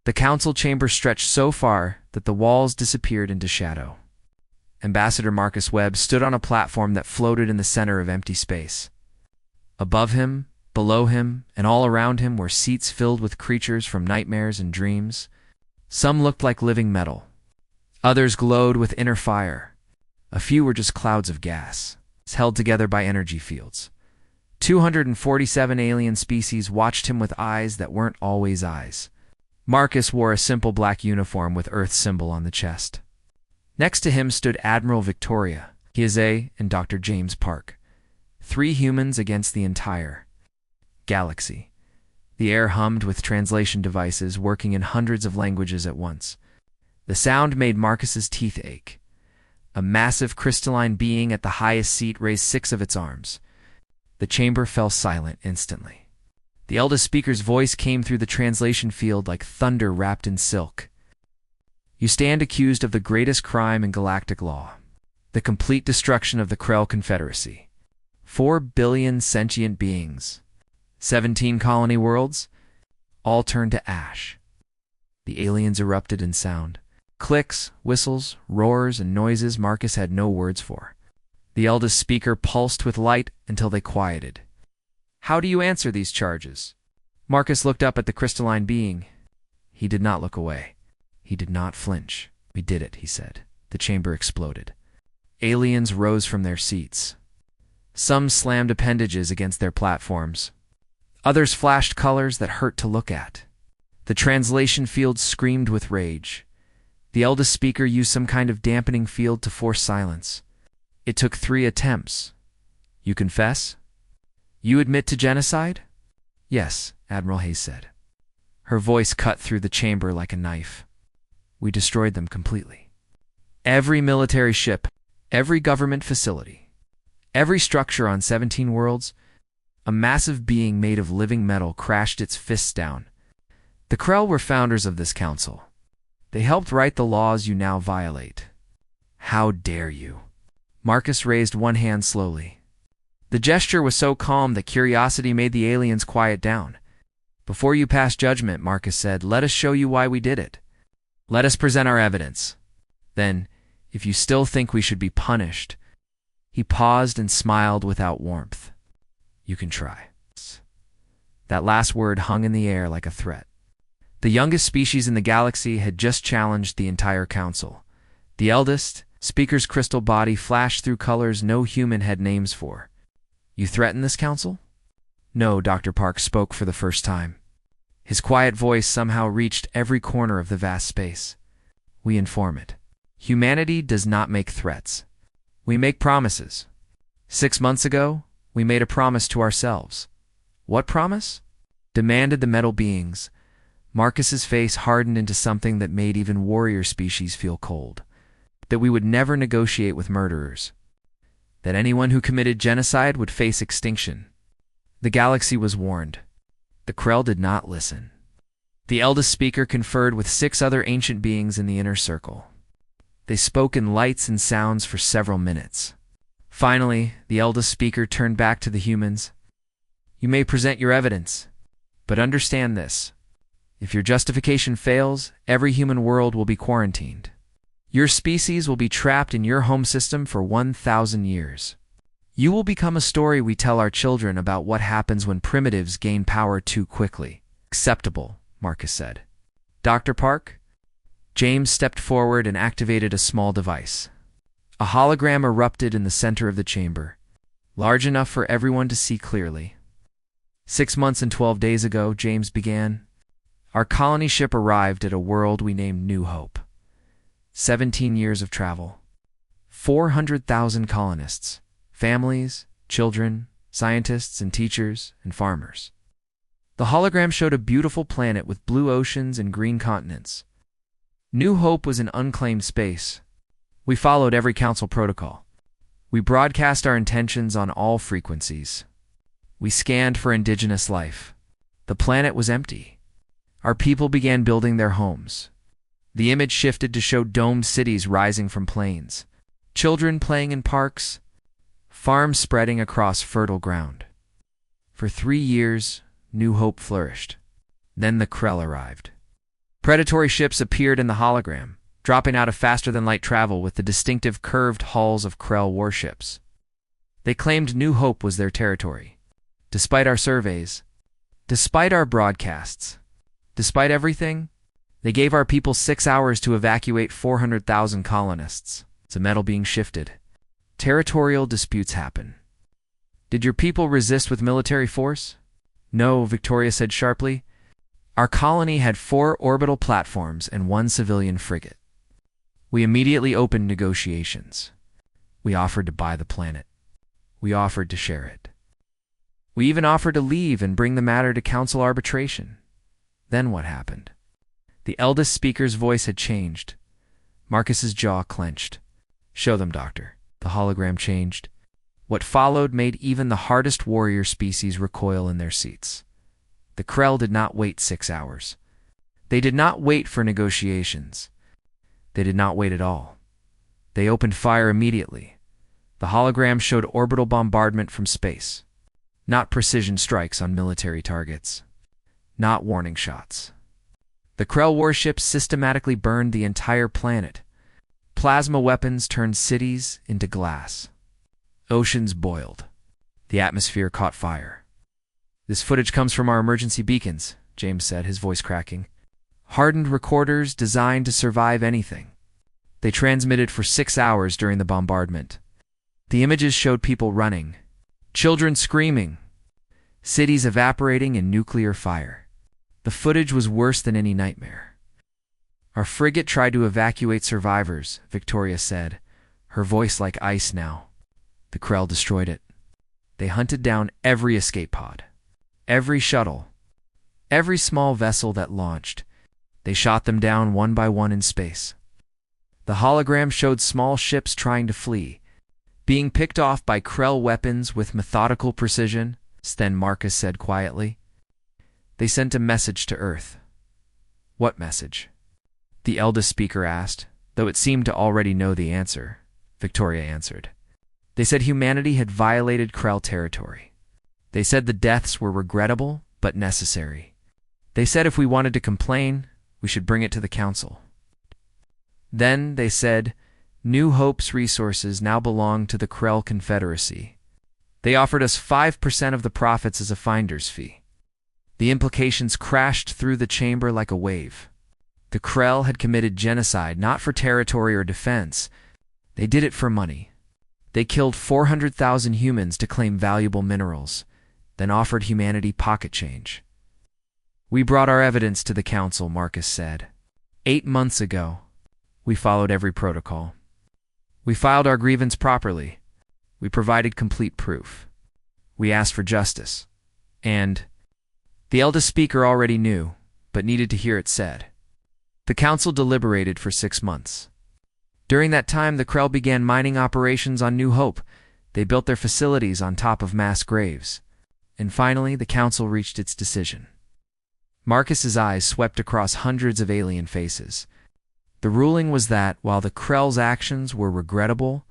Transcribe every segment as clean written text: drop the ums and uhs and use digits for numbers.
The council chamber stretched so far that the walls disappeared into shadow. Ambassador Marcus Webb stood on a platform that floated in the center of empty space. Above him, below him, and all around him were seats filled with creatures from nightmares and dreams. Some looked like living metal. Others glowed with inner fire. A few were just clouds of gas, held together by energy fields. 247 alien species watched him with eyes that weren't always eyes. Marcus wore a simple black uniform with Earth's symbol on the chest. Next to him stood Admiral Victoria, Hieze, and Dr. James Park. 3 humans against the entire galaxy. The air hummed with translation devices working in hundreds of languages at once. The sound made Marcus's teeth ache. A massive crystalline being at the highest seat raised 6 of its arms. The chamber fell silent instantly. The eldest speaker's voice came through the translation field like thunder wrapped in silk. You stand accused of the greatest crime in galactic law, the complete destruction of the Krell Confederacy. 4 billion sentient beings, 17 colony worlds, all turned to ash. The aliens erupted in sound. Clicks, whistles, roars, and noises Marcus had no words for. The eldest speaker pulsed with light until they quieted. How do you answer these charges? Marcus looked up at the crystalline being. He did not look away. He did not flinch. We did it, he said. The chamber exploded. Aliens rose from their seats. Some slammed appendages against their platforms. Others flashed colors that hurt to look at. The translation field screamed with rage. The eldest speaker used some kind of dampening field to force silence. It took 3 attempts. You confess? You admit to genocide? Yes, Admiral Hayes said. Her voice cut through the chamber like a knife. We destroyed them completely. Every military ship, every government facility, every structure on 17 worlds, a massive being made of living metal crashed its fists down. The Krell were founders of this council. They helped write the laws you now violate. How dare you? Marcus raised one hand slowly. The gesture was so calm that curiosity made the aliens quiet down. Before you pass judgment, Marcus said, let us show you why we did it. Let us present our evidence. Then, if you still think we should be punished, he paused and smiled without warmth. You can try. That last word hung in the air like a threat. The youngest species in the galaxy had just challenged the entire council. The eldest, speaker's crystal body flashed through colors no human had names for. You threaten this council? No, Dr. Park spoke for the first time. His quiet voice somehow reached every corner of the vast space. We inform it. Humanity does not make threats. We make promises. 6 months ago, we made a promise to ourselves. What promise? Demanded the metal beings. Marcus's face hardened into something that made even warrior species feel cold. That we would never negotiate with murderers. That anyone who committed genocide would face extinction. The galaxy was warned. The Krell did not listen. The eldest speaker conferred with 6 other ancient beings in the inner circle. They spoke in lights and sounds for several minutes. Finally, the eldest speaker turned back to the humans. You may present your evidence, but understand this. If your justification fails, every human world will be quarantined. Your species will be trapped in your home system for 1,000 years. You will become a story we tell our children about what happens when primitives gain power too quickly. Acceptable, Marcus said. Dr. Park? James stepped forward and activated a small device. A hologram erupted in the center of the chamber, large enough for everyone to see clearly. 6 months and 12 days ago, James began, our colony ship arrived at a world we named New Hope. 17 years of travel. 400,000 colonists. Families, children, scientists and teachers, and farmers. The hologram showed a beautiful planet with blue oceans and green continents. New Hope was an unclaimed space. We followed every council protocol. We broadcast our intentions on all frequencies. We scanned for indigenous life. The planet was empty. Our people began building their homes. The image shifted to show domed cities rising from plains, children playing in parks, farms spreading across fertile ground. For 3 years, New Hope flourished. Then the Krell arrived. Predatory ships appeared in the hologram, dropping out of faster-than-light travel with the distinctive curved hulls of Krell warships. They claimed New Hope was their territory. Despite our surveys, despite our broadcasts, despite everything, they gave our people 6 hours to evacuate 400,000 colonists. It's a metal being shifted. Territorial disputes happen. Did your people resist with military force? No, Victoria said sharply. Our colony had 4 orbital platforms and 1 civilian frigate. We immediately opened negotiations. We offered to buy the planet. We offered to share it. We even offered to leave and bring the matter to council arbitration. Then what happened? The eldest speaker's voice had changed. Marcus's jaw clenched. Show them, Doctor. The hologram changed. What followed made even the hardest warrior species recoil in their seats. The Krell did not wait 6 hours. They did not wait for negotiations. They did not wait at all. They opened fire immediately. The hologram showed orbital bombardment from space. Not precision strikes on military targets. Not warning shots. The Krell warships systematically burned the entire planet. Plasma weapons turned cities into glass. Oceans boiled. The atmosphere caught fire. This footage comes from our emergency beacons, James said, his voice cracking. Hardened recorders designed to survive anything. They transmitted for 6 hours during the bombardment. The images showed people running, children screaming, cities evaporating in nuclear fire. The footage was worse than any nightmare. Our frigate tried to evacuate survivors, Victoria said, her voice like ice now. The Krell destroyed it. They hunted down every escape pod, every shuttle, every small vessel that launched. They shot them down one by one in space. The hologram showed small ships trying to flee, being picked off by Krell weapons with methodical precision, Sten Marcus said quietly. They sent a message to Earth. What message? The eldest speaker asked, though it seemed to already know the answer. Victoria answered. They said humanity had violated Krell territory. They said the deaths were regrettable but necessary. They said if we wanted to complain, we should bring it to the council. Then, they said, New Hope's resources now belong to the Krell Confederacy. They offered us 5% of the profits as a finder's fee. The implications crashed through the chamber like a wave. The Krell had committed genocide not for territory or defense. They did it for money. They killed 400,000 humans to claim valuable minerals, then offered humanity pocket change. We brought our evidence to the council, Marcus said. 8 months ago, we followed every protocol. We filed our grievance properly. We provided complete proof. We asked for justice. And the eldest speaker already knew, but needed to hear it said. The council deliberated for 6 months. During that time, the Krell began mining operations on New Hope. They built their facilities on top of mass graves. And finally, the council reached its decision. Marcus's eyes swept across hundreds of alien faces. The ruling was that, while the Krell's actions were regrettable,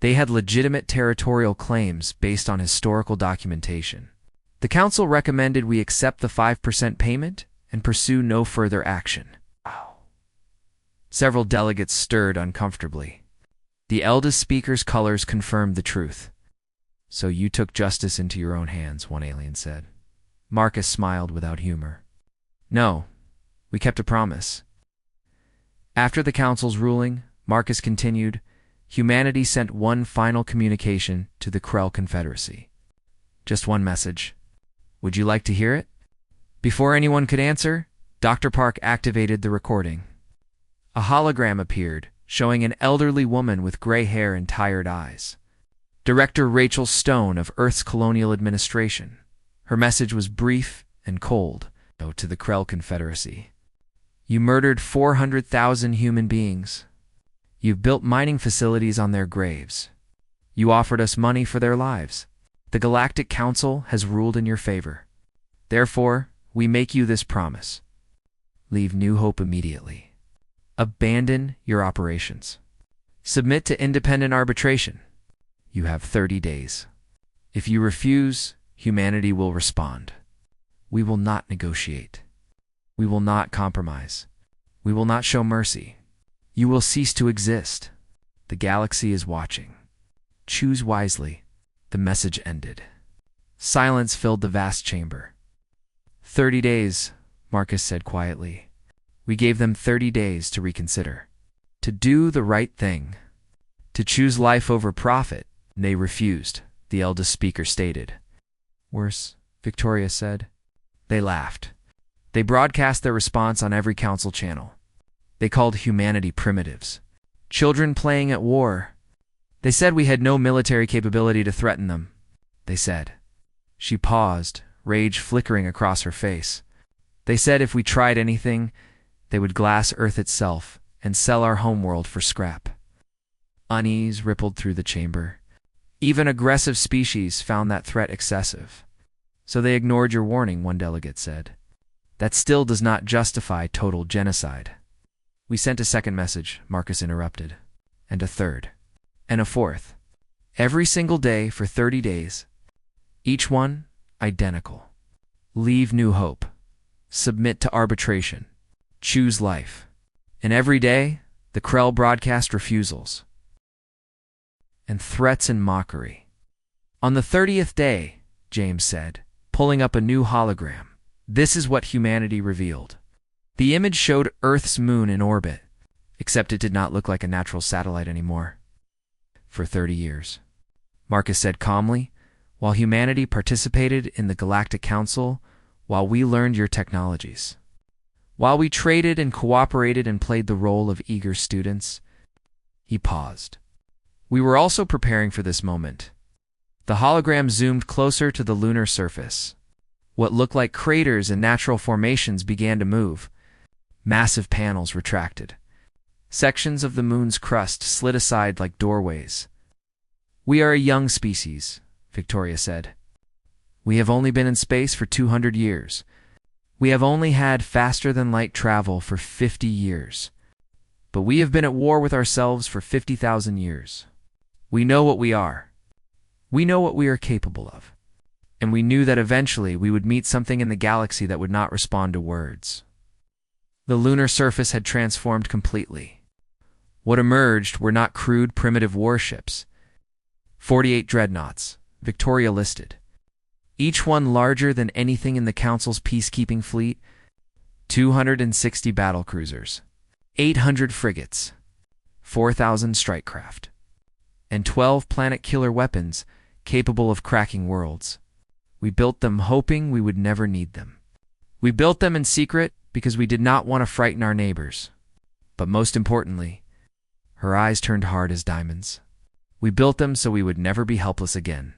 they had legitimate territorial claims based on historical documentation. The council recommended we accept the 5% payment and pursue no further action. Several delegates stirred uncomfortably. The eldest speaker's colors confirmed the truth. So you took justice into your own hands, one alien said. Marcus smiled without humor. No, we kept a promise. After the council's ruling, Marcus continued, humanity sent one final communication to the Krell Confederacy. Just one message. Would you like to hear it? Before anyone could answer, Dr. Park activated the recording. A hologram appeared, showing an elderly woman with gray hair and tired eyes. Director Rachel Stone of Earth's Colonial Administration. Her message was brief and cold, to the Krell Confederacy. You murdered 400,000 human beings. You've built mining facilities on their graves. You offered us money for their lives. The Galactic Council has ruled in your favor. Therefore, we make you this promise. Leave New Hope immediately. Abandon your operations. Submit to independent arbitration. You have 30 days. If you refuse, humanity will respond. We will not negotiate. We will not compromise. We will not show mercy. You will cease to exist. The galaxy is watching. Choose wisely. The message ended. Silence filled the vast chamber. 30 days, Marcus said quietly. We gave them 30 days to reconsider. To do the right thing. To choose life over profit. They refused, the eldest speaker stated. Worse, Victoria said. They laughed. They broadcast their response on every council channel. They called humanity primitives. Children playing at war. They said we had no military capability to threaten them. They said. She paused, rage flickering across her face. They said if we tried anything, they would glass Earth itself and sell our homeworld for scrap. Unease rippled through the chamber. Even aggressive species found that threat excessive. So they ignored your warning, one delegate said. That still does not justify total genocide. We sent a second message, Marcus interrupted, and a third, and a fourth. Every single day for 30 days. Each one identical. Leave New Hope. Submit to arbitration. Choose life. And every day, the Krell broadcast refusals. And threats and mockery. On the 30th day, James said, pulling up a new hologram. This is what humanity revealed. The image showed Earth's moon in orbit, except it did not look like a natural satellite anymore. For 30 years, Marcus said calmly, while humanity participated in the Galactic Council, while we learned your technologies. While we traded and cooperated and played the role of eager students, he paused. We were also preparing for this moment. The hologram zoomed closer to the lunar surface. What looked like craters and natural formations began to move. Massive panels retracted. Sections of the moon's crust slid aside like doorways. We are a young species, Victoria said. We have only been in space for 200 years. We have only had faster-than-light travel for 50 years. But we have been at war with ourselves for 50,000 years. We know what we are. We know what we are capable of. And we knew that eventually we would meet something in the galaxy that would not respond to words. The lunar surface had transformed completely. What emerged were not crude, primitive warships. 48 dreadnoughts, Victoria listed. Each one larger than anything in the Council's peacekeeping fleet. 260 battlecruisers, 800 frigates, 4,000 strike craft, and 12 planet-killer weapons capable of cracking worlds. We built them hoping we would never need them. We built them in secret because we did not want to frighten our neighbors. But most importantly, her eyes turned hard as diamonds. We built them so we would never be helpless again.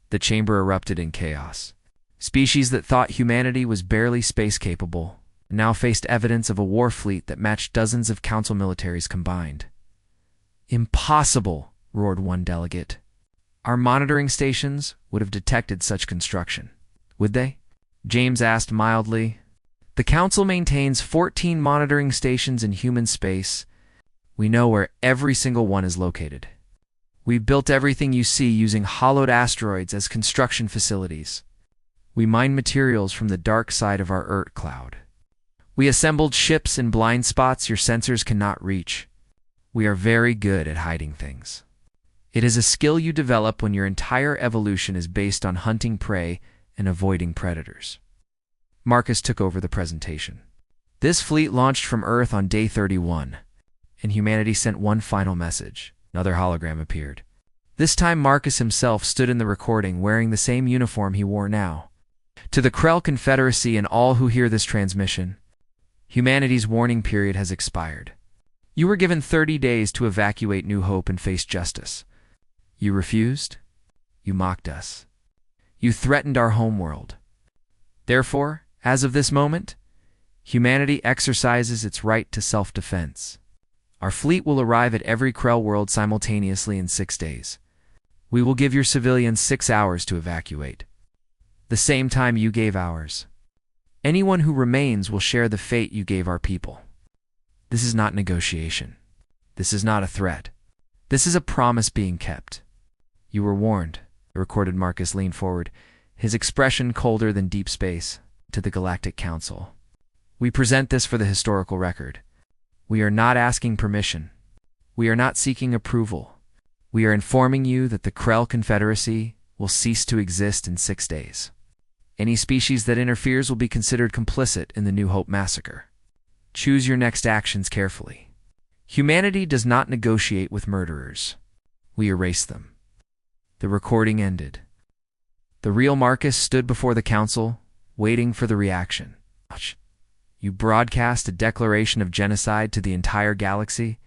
The chamber erupted in chaos. Species that thought humanity was barely space-capable now faced evidence of a war fleet that matched dozens of council militaries combined. Impossible, roared one delegate. Our monitoring stations would have detected such construction. Would they? James asked mildly. The Council maintains 14 monitoring stations in human space. We know where every single one is located. We've built everything you see using hollowed asteroids as construction facilities. We mine materials from the dark side of our Earth cloud. We assembled ships in blind spots your sensors cannot reach. We are very good at hiding things. It is a skill you develop when your entire evolution is based on hunting prey and avoiding predators. Marcus took over the presentation. This fleet launched from Earth on day 31, and humanity sent one final message. Another hologram appeared. This time Marcus himself stood in the recording wearing the same uniform he wore now. To the Krell Confederacy and all who hear this transmission, humanity's warning period has expired. You were given 30 days to evacuate New Hope and face justice. You refused. You mocked us. You threatened our homeworld. Therefore, as of this moment, humanity exercises its right to self-defense. Our fleet will arrive at every Krell world simultaneously in 6 days. We will give your civilians 6 hours to evacuate. The same time you gave ours. Anyone who remains will share the fate you gave our people. This is not negotiation. This is not a threat. This is a promise being kept. You were warned, the recorded Marcus leaned forward, his expression colder than deep space, to the Galactic Council. We present this for the historical record. We are not asking permission. We are not seeking approval. We are informing you that the Krell Confederacy will cease to exist in 6 days. Any species that interferes will be considered complicit in the New Hope massacre. Choose your next actions carefully. Humanity does not negotiate with murderers. We erase them. The recording ended. The real Marcus stood before the council, waiting for the reaction. You broadcast a declaration of genocide to the entire galaxy?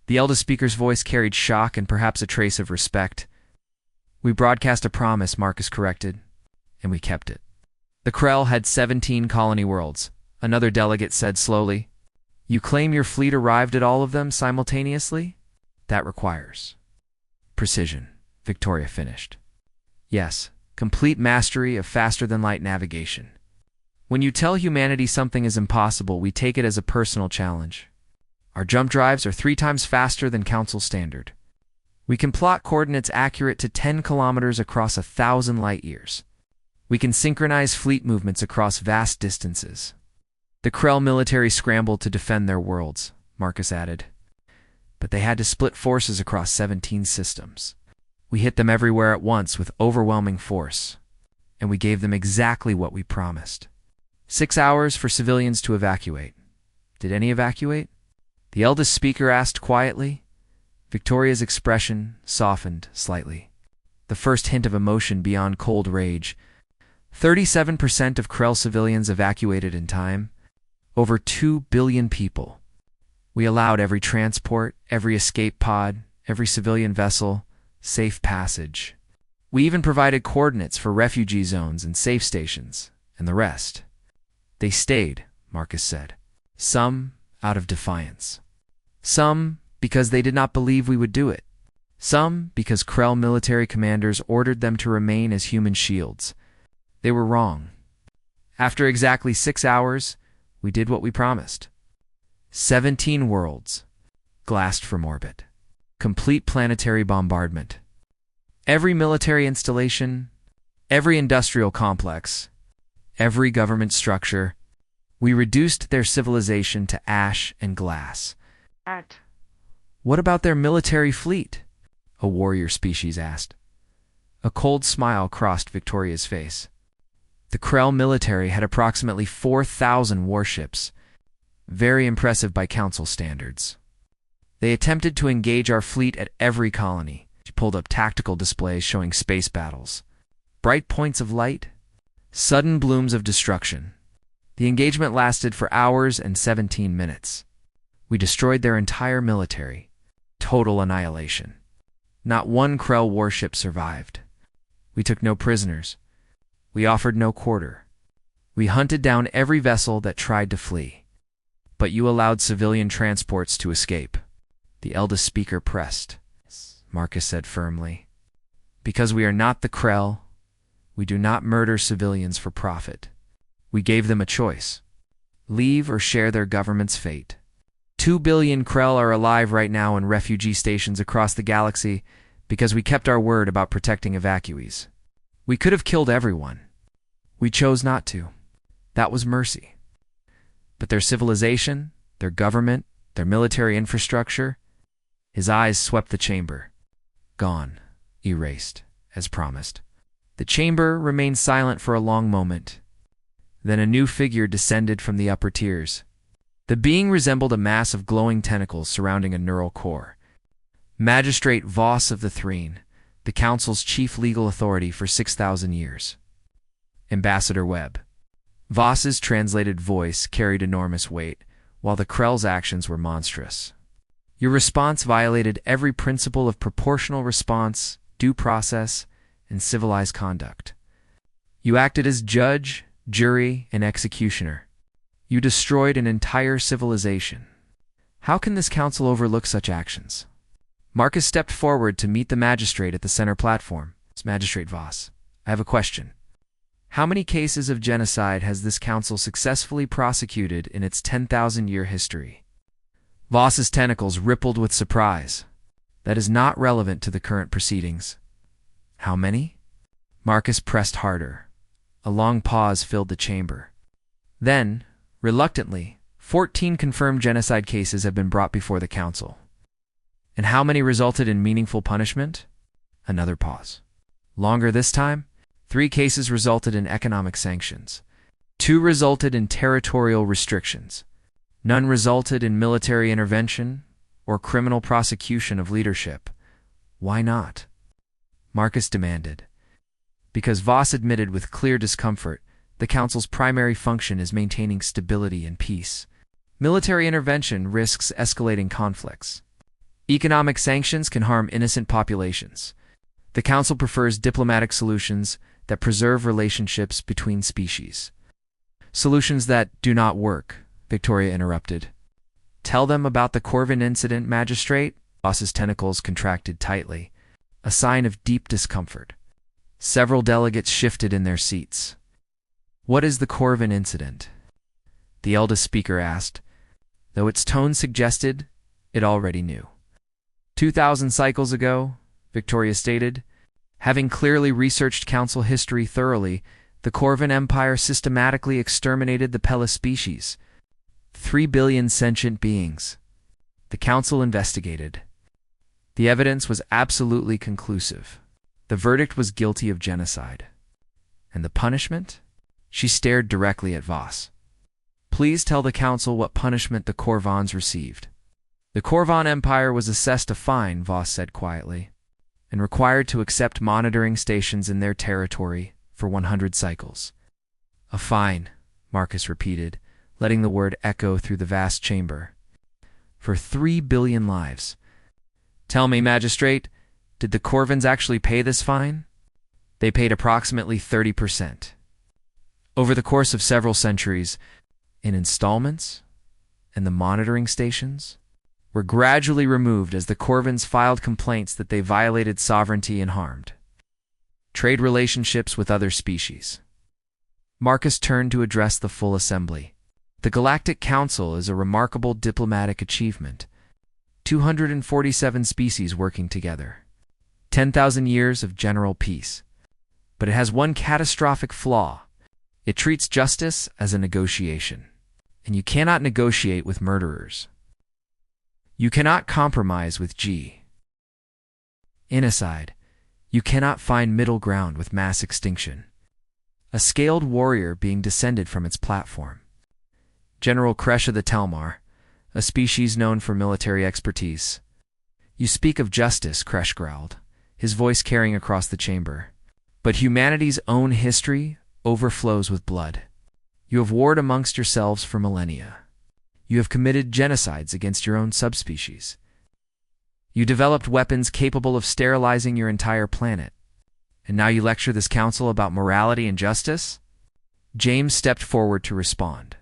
The eldest speaker's voice carried shock and perhaps a trace of respect. We broadcast a promise, Marcus corrected, and we kept it. The Krell had 17 colony worlds. Another delegate said slowly, "You claim your fleet arrived at all of them simultaneously? That requires precision," Victoria finished. "Yes, complete mastery of faster-than-light navigation. When you tell humanity something is impossible, we take it as a personal challenge. Our jump drives are 3 times faster than Council standard. We can plot coordinates accurate to 10 kilometers across 1,000 light-years. We can synchronize fleet movements across vast distances." The Krell military scrambled to defend their worlds, Marcus added. But they had to split forces across 17 systems. We hit them everywhere at once with overwhelming force, and we gave them exactly what we promised. 6 hours for civilians to evacuate. Did any evacuate? The eldest speaker asked quietly. Victoria's expression softened slightly. The first hint of emotion beyond cold rage. 37% of Krell civilians evacuated in time. Over 2 billion people. We allowed every transport, every escape pod, every civilian vessel, safe passage. We even provided coordinates for refugee zones and safe stations, and the rest. They stayed, Marcus said. Some out of defiance. Some because they did not believe we would do it. Some because Krell military commanders ordered them to remain as human shields. They were wrong. After exactly 6 hours, we did what we promised. 17 worlds, glassed from orbit. Complete planetary bombardment. Every military installation, every industrial complex, every government structure. We reduced their civilization to ash and glass. What about their military fleet? A warrior species asked. A cold smile crossed Victoria's face. The Krell military had approximately 4,000 warships, very impressive by Council standards. They attempted to engage our fleet at every colony. She pulled up tactical displays showing space battles. Bright points of light, sudden blooms of destruction. The engagement lasted for hours and 17 minutes. We destroyed their entire military. Total annihilation. Not one Krell warship survived. We took no prisoners. We offered no quarter. We hunted down every vessel that tried to flee. But you allowed civilian transports to escape. The eldest speaker pressed. Marcus said firmly. Because we are not the Krell, we do not murder civilians for profit. We gave them a choice. Leave or share their government's fate. 2 billion Krell are alive right now in refugee stations across the galaxy because we kept our word about protecting evacuees. We could have killed everyone. We chose not to. That was mercy. But their civilization, their government, their military infrastructure, his eyes swept the chamber. Gone, erased, as promised. The chamber remained silent for a long moment. Then a new figure descended from the upper tiers. The being resembled a mass of glowing tentacles surrounding a neural core. Magistrate Voss of the Threne, the Council's chief legal authority for 6,000 years. Ambassador Webb. Voss's translated voice carried enormous weight, while the Krell's actions were monstrous. Your response violated every principle of proportional response, due process, and civilized conduct. You acted as judge, jury, and executioner. You destroyed an entire civilization. How can this council overlook such actions? Marcus stepped forward to meet the magistrate at the center platform. It's Magistrate Voss. I have a question. How many cases of genocide has this council successfully prosecuted in its 10,000-year history? Voss's tentacles rippled with surprise. That is not relevant to the current proceedings. How many? Marcus pressed harder. A long pause filled the chamber. Then, Reluctantly, 14 confirmed genocide cases have been brought before the Council. And how many resulted in meaningful punishment? Another pause. Longer this time, 3 cases resulted in economic sanctions. 2 resulted in territorial restrictions. None resulted in military intervention or criminal prosecution of leadership. Why not? Marcus demanded. Because Voss admitted with clear discomfort, the Council's primary function is maintaining stability and peace. Military intervention risks escalating conflicts. Economic sanctions can harm innocent populations. The Council prefers diplomatic solutions that preserve relationships between species. Solutions that do not work, Victoria interrupted. Tell them about the Corvin incident, Magistrate? Voss's tentacles contracted tightly, a sign of deep discomfort. Several delegates shifted in their seats. What is the Corvin incident? The eldest speaker asked, though its tone suggested it already knew. 2,000 cycles ago, Victoria stated, having clearly researched Council history thoroughly, the Corvin Empire systematically exterminated the Pella species. 3 billion sentient beings. The Council investigated. The evidence was absolutely conclusive. The verdict was guilty of genocide. And the punishment? She stared directly at Voss. Please tell the Council what punishment the Corvans received. The Corvan Empire was assessed a fine, Voss said quietly, and required to accept monitoring stations in their territory for 100 cycles. A fine, Marcus repeated, letting the word echo through the vast chamber. For 3 billion lives. Tell me, Magistrate, did the Corvans actually pay this fine? They paid approximately 30%. Over the course of several centuries, in installments, and the monitoring stations were gradually removed as the Corvans filed complaints that they violated sovereignty and harmed trade relationships with other species. Marcus turned to address the full assembly. The Galactic Council is a remarkable diplomatic achievement. 247 species working together. 10,000 years of general peace. But it has one catastrophic flaw. It treats justice as a negotiation. And you cannot negotiate with murderers. You cannot compromise with G. Inocide. You cannot find middle ground with mass extinction. A scaled warrior being descended from its platform. General Kresha the Telmar, a species known for military expertise. You speak of justice, Kresh growled, his voice carrying across the chamber. But humanity's own history overflows with blood. You have warred amongst yourselves for millennia. You have committed genocides against your own subspecies. You developed weapons capable of sterilizing your entire planet. And now you lecture this council about morality and justice? James stepped forward to respond.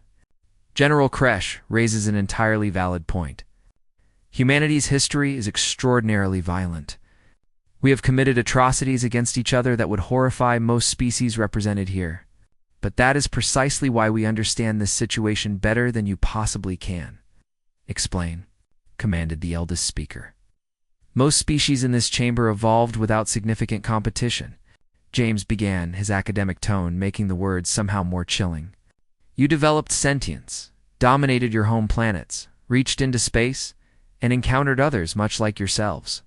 General Kresh raises an entirely valid point. Humanity's history is extraordinarily violent. We have committed atrocities against each other that would horrify most species represented here. But that is precisely why we understand this situation better than you possibly can. Explain, commanded the eldest speaker. Most species in this chamber evolved without significant competition. James began, his academic tone making the words somehow more chilling. You developed sentience, dominated your home planets, reached into space, and encountered others much like yourselves.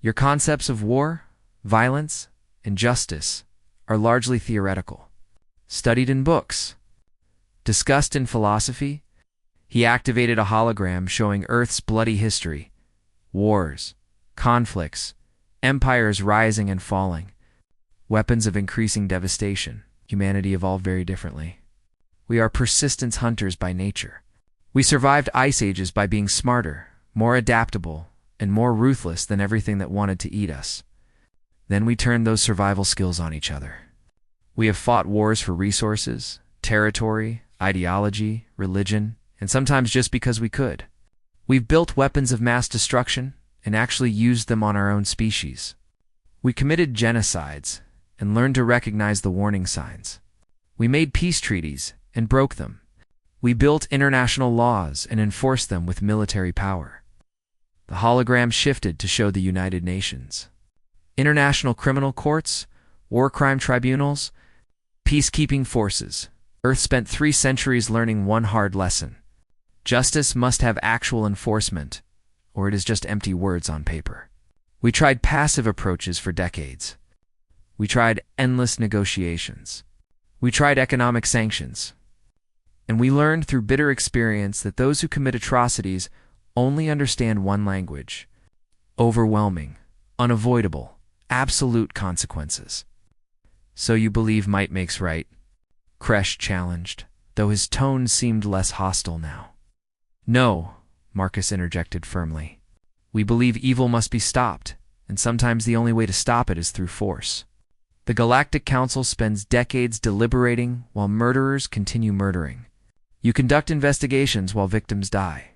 Your concepts of war, violence, and justice are largely theoretical. Studied in books. Discussed in philosophy. He activated a hologram showing Earth's bloody history. Wars, conflicts, empires rising and falling, weapons of increasing devastation. Humanity evolved very differently. We are persistence hunters by nature. We survived ice ages by being smarter, more adaptable, and more ruthless than everything that wanted to eat us. Then we turned those survival skills on each other. We have fought wars for resources, territory, ideology, religion, and sometimes just because we could. We've built weapons of mass destruction and actually used them on our own species. We committed genocides and learned to recognize the warning signs. We made peace treaties and broke them. We built international laws and enforced them with military power. The hologram shifted to show the United Nations. International criminal courts, war crime tribunals, peacekeeping forces, Earth spent 3 centuries learning one hard lesson. Justice must have actual enforcement, or it is just empty words on paper. We tried passive approaches for decades. We tried endless negotiations. We tried economic sanctions. And we learned through bitter experience that those who commit atrocities only understand one language: overwhelming, unavoidable, absolute consequences. So you believe might makes right? Kresh challenged, though his tone seemed less hostile now. No, Marcus interjected firmly. We believe evil must be stopped, and sometimes the only way to stop it is through force. The Galactic Council spends decades deliberating while murderers continue murdering. You conduct investigations while victims die.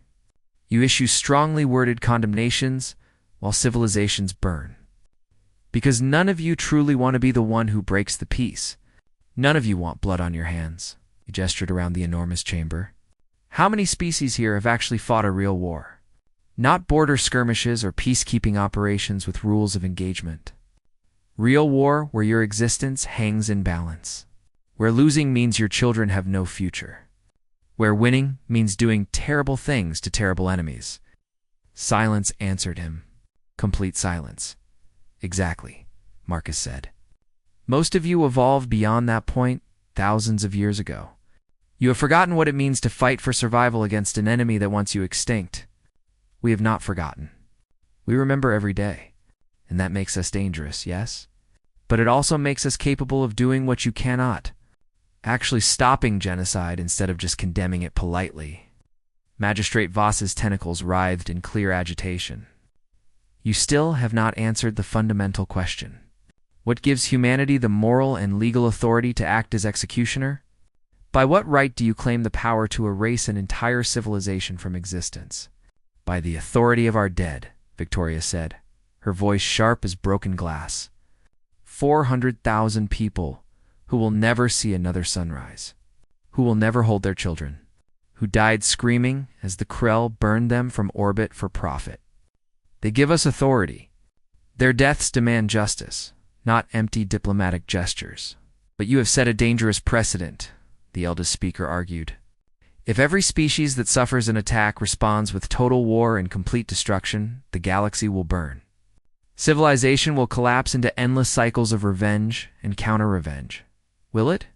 You issue strongly worded condemnations while civilizations burn. Because none of you truly want to be the one who breaks the peace. None of you want blood on your hands. He gestured around the enormous chamber. How many species here have actually fought a real war? Not border skirmishes or peacekeeping operations with rules of engagement. Real war where your existence hangs in balance. Where losing means your children have no future. Where winning means doing terrible things to terrible enemies. Silence answered him. Complete silence. Exactly, Marcus said. Most of you evolved beyond that point thousands of years ago. You have forgotten what it means to fight for survival against an enemy that wants you extinct. We have not forgotten. We remember every day. And that makes us dangerous, yes? But it also makes us capable of doing what you cannot. Actually stopping genocide instead of just condemning it politely. Magistrate Voss's tentacles writhed in clear agitation. You still have not answered the fundamental question. What gives humanity the moral and legal authority to act as executioner? By what right do you claim the power to erase an entire civilization from existence? By the authority of our dead, Victoria said, her voice sharp as broken glass. 400,000 people who will never see another sunrise, who will never hold their children, who died screaming as the Krell burned them from orbit for profit. They give us authority. Their deaths demand justice, not empty diplomatic gestures. But you have set a dangerous precedent, the eldest speaker argued. If every species that suffers an attack responds with total war and complete destruction, the galaxy will burn. Civilization will collapse into endless cycles of revenge and counter-revenge. Will it?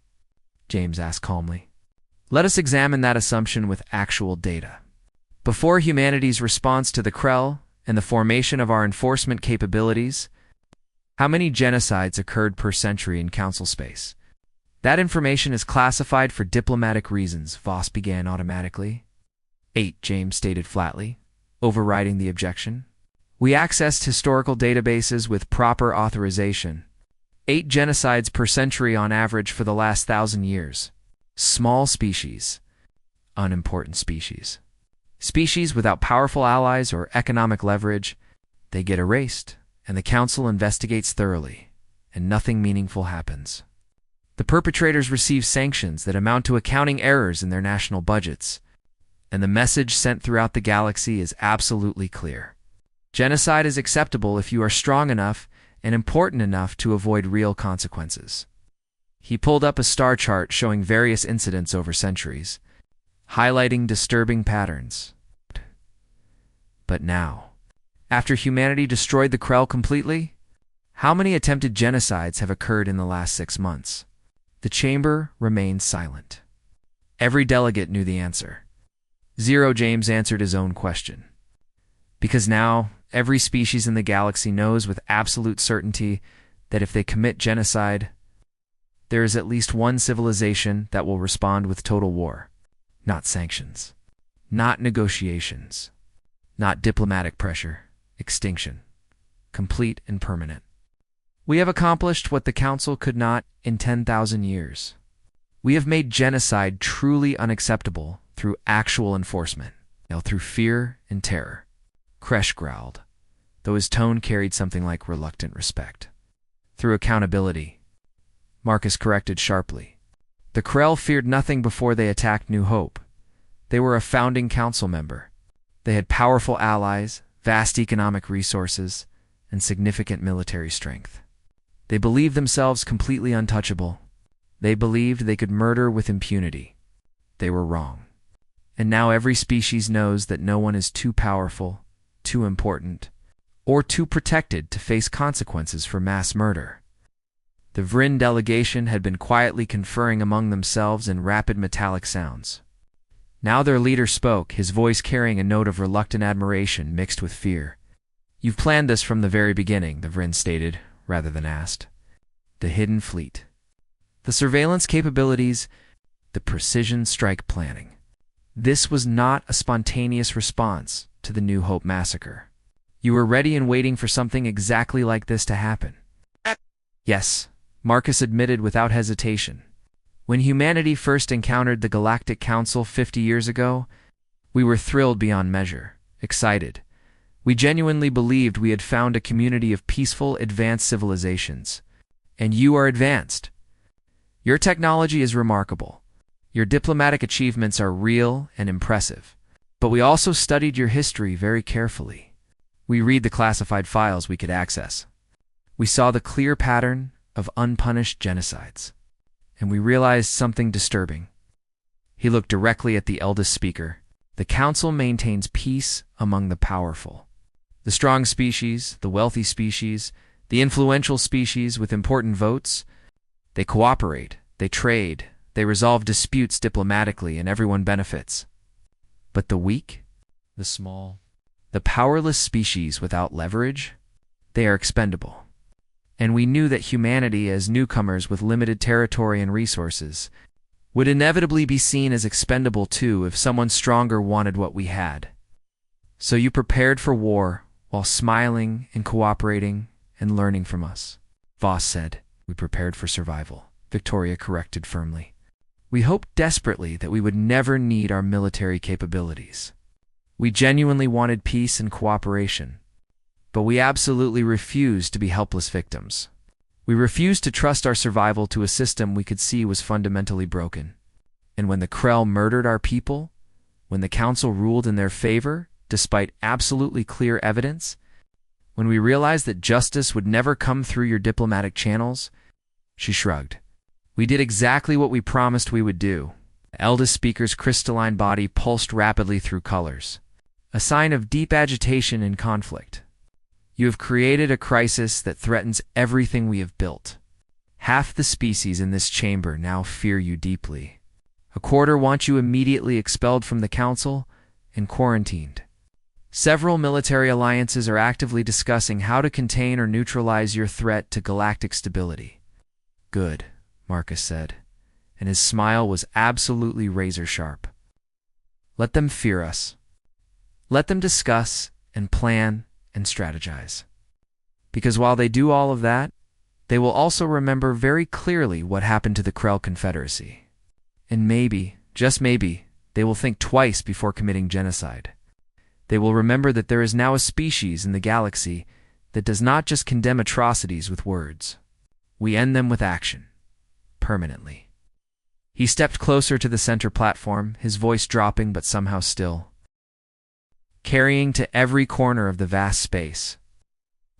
James asked calmly. Let us examine that assumption with actual data. Before humanity's response to the Krell and the formation of our enforcement capabilities, how many genocides occurred per century in Council space? That information is classified for diplomatic reasons, Voss began automatically. 8, James stated flatly, overriding the objection. We accessed historical databases with proper authorization. 8 genocides per century on average for the last 1,000 years. Small species. Unimportant species. Species without powerful allies or economic leverage, they get erased, and the Council investigates thoroughly, and nothing meaningful happens. The perpetrators receive sanctions that amount to accounting errors in their national budgets, and the message sent throughout the galaxy is absolutely clear. Genocide is acceptable if you are strong enough and important enough to avoid real consequences. He pulled up a star chart showing various incidents over centuries, highlighting disturbing patterns. But now, after humanity destroyed the Krell completely, how many attempted genocides have occurred in the last 6 months? The chamber remained silent. Every delegate knew the answer. 0, James answered his own question. Because now, every species in the galaxy knows with absolute certainty that if they commit genocide, there is at least one civilization that will respond with total war. Not sanctions. Not negotiations. Not diplomatic pressure. Extinction. Complete and permanent. We have accomplished what the Council could not in 10,000 years. We have made genocide truly unacceptable through actual enforcement, through fear and terror. Kresh growled, though his tone carried something like reluctant respect. Through accountability, Marcus corrected sharply. The Krell feared nothing before they attacked New Hope. They were a founding council member. They had powerful allies, vast economic resources, and significant military strength. They believed themselves completely untouchable. They believed they could murder with impunity. They were wrong. And now every species knows that no one is too powerful, too important, or too protected to face consequences for mass murder. The Vryn delegation had been quietly conferring among themselves in rapid metallic sounds. Now their leader spoke, his voice carrying a note of reluctant admiration mixed with fear. "You've planned this from the very beginning," the Vryn stated, rather than asked. "The hidden fleet, the surveillance capabilities, the precision strike planning. This was not a spontaneous response to the New Hope massacre. You were ready and waiting for something exactly like this to happen." "Yes," Marcus admitted without hesitation. "When humanity first encountered the Galactic Council 50 years ago, we were thrilled beyond measure, excited. We genuinely believed we had found a community of peaceful, advanced civilizations. And you are advanced. Your technology is remarkable. Your diplomatic achievements are real and impressive. But we also studied your history very carefully. We read the classified files we could access. We saw the clear pattern of unpunished genocides. And we realized something disturbing." He looked directly at the eldest speaker. "The Council maintains peace among the powerful. The strong species, the wealthy species, the influential species with important votes, they cooperate, they trade, they resolve disputes diplomatically, and everyone benefits. But the weak, the small, the powerless species without leverage, they are expendable. And we knew that humanity, as newcomers with limited territory and resources, would inevitably be seen as expendable too if someone stronger wanted what we had. So you prepared for war while smiling and cooperating and learning from us." Voss said. "We prepared for survival," Victoria corrected firmly. "We hoped desperately that we would never need our military capabilities. We genuinely wanted peace and cooperation. But we absolutely refused to be helpless victims. We refused to trust our survival to a system we could see was fundamentally broken. And when the Krell murdered our people, when the Council ruled in their favor, despite absolutely clear evidence, when we realized that justice would never come through your diplomatic channels," she shrugged. "We did exactly what we promised we would do." The eldest speaker's crystalline body pulsed rapidly through colors, a sign of deep agitation and conflict. "You have created a crisis that threatens everything we have built. Half the species in this chamber now fear you deeply. A quarter want you immediately expelled from the Council and quarantined. Several military alliances are actively discussing how to contain or neutralize your threat to galactic stability." "Good," Marcus said, and his smile was absolutely razor-sharp. "Let them fear us. Let them discuss and plan and strategize. Because while they do all of that, they will also remember very clearly what happened to the Krell Confederacy. And maybe, just maybe, they will think twice before committing genocide. They will remember that there is now a species in the galaxy that does not just condemn atrocities with words. We end them with action. Permanently." He stepped closer to the center platform, his voice dropping but somehow still, carrying to every corner of the vast space.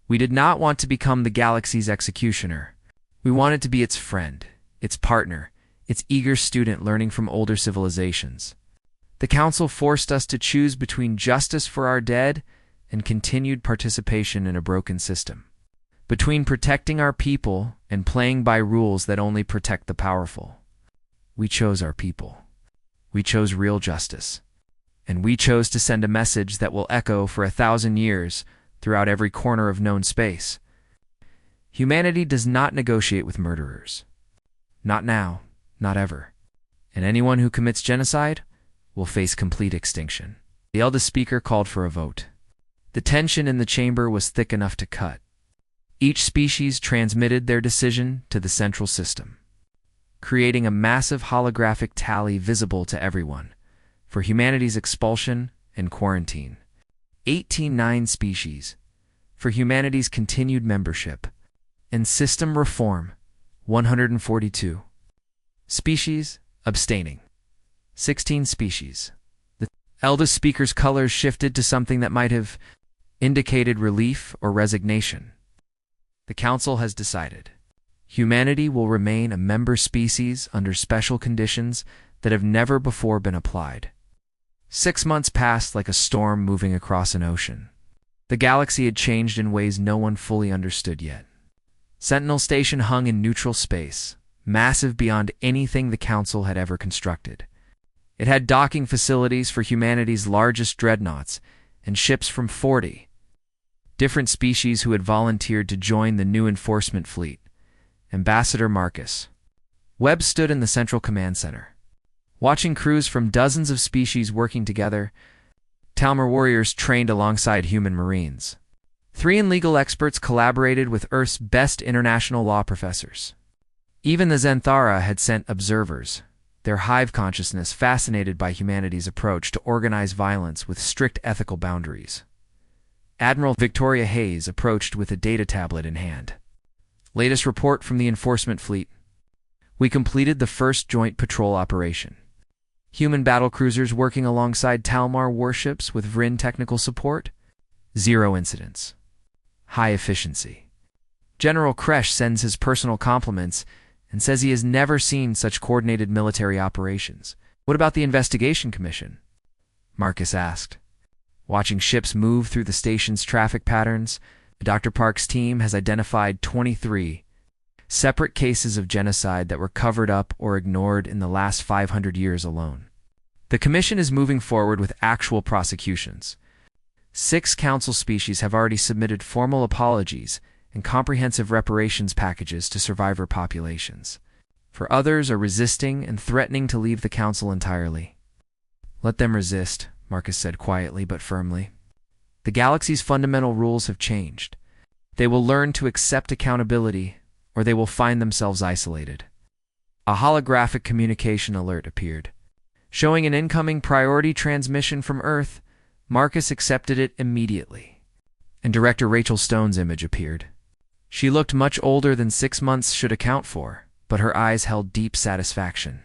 "We did not want to become the galaxy's executioner. We wanted to be its friend, its partner, its eager student learning from older civilizations. The Council forced us to choose between justice for our dead and continued participation in a broken system. Between protecting our people and playing by rules that only protect the powerful. We chose our people. We chose real justice. And we chose to send a message that will echo for 1,000 years throughout every corner of known space. Humanity does not negotiate with murderers. Not now, not ever. And anyone who commits genocide will face complete extinction." The eldest speaker called for a vote. The tension in the chamber was thick enough to cut. Each species transmitted their decision to the central system, creating a massive holographic tally visible to everyone, for humanity's expulsion and quarantine. 18 species, for humanity's continued membership, and system reform, 142. Species abstaining, 16 species. The eldest speaker's colors shifted to something that might have indicated relief or resignation. "The Council has decided. Humanity will remain a member species under special conditions that have never before been applied. 6 months passed like a storm moving across an ocean. The galaxy had changed in ways no one fully understood yet. Sentinel Station hung in neutral space, massive beyond anything the Council had ever constructed. It had docking facilities for humanity's largest dreadnoughts and ships from 40 different species who had volunteered to join the new enforcement fleet. Ambassador Marcus Webb stood in the central command center, watching crews from dozens of species working together. Talmor warriors trained alongside human marines. 3 legal experts collaborated with Earth's best international law professors. Even the Zenthara had sent observers, their hive consciousness fascinated by humanity's approach to organized violence with strict ethical boundaries. Admiral Victoria Hayes approached with a data tablet in hand. Latest report from the enforcement fleet. We completed the first joint patrol operation. Human battlecruisers working alongside Talmor warships with Vrin technical support. 0 incidents. High efficiency. General Kresh sends his personal compliments and says he has never seen such coordinated military operations. What about the investigation commission? Marcus asked. Watching ships move through the station's traffic patterns, Dr. Park's team has identified 23 separate cases of genocide that were covered up or ignored in the last 500 years alone. The commission is moving forward with actual prosecutions. 6 council species have already submitted formal apologies and comprehensive reparations packages to survivor populations. For others are resisting and threatening to leave the council entirely. Let them resist, Marcus said quietly but firmly. The galaxy's fundamental rules have changed. They will learn to accept accountability, or they will find themselves isolated. A holographic communication alert appeared. Showing an incoming priority transmission from Earth, Marcus accepted it immediately. And Director Rachel Stone's image appeared. She looked much older than 6 months should account for, but her eyes held deep satisfaction.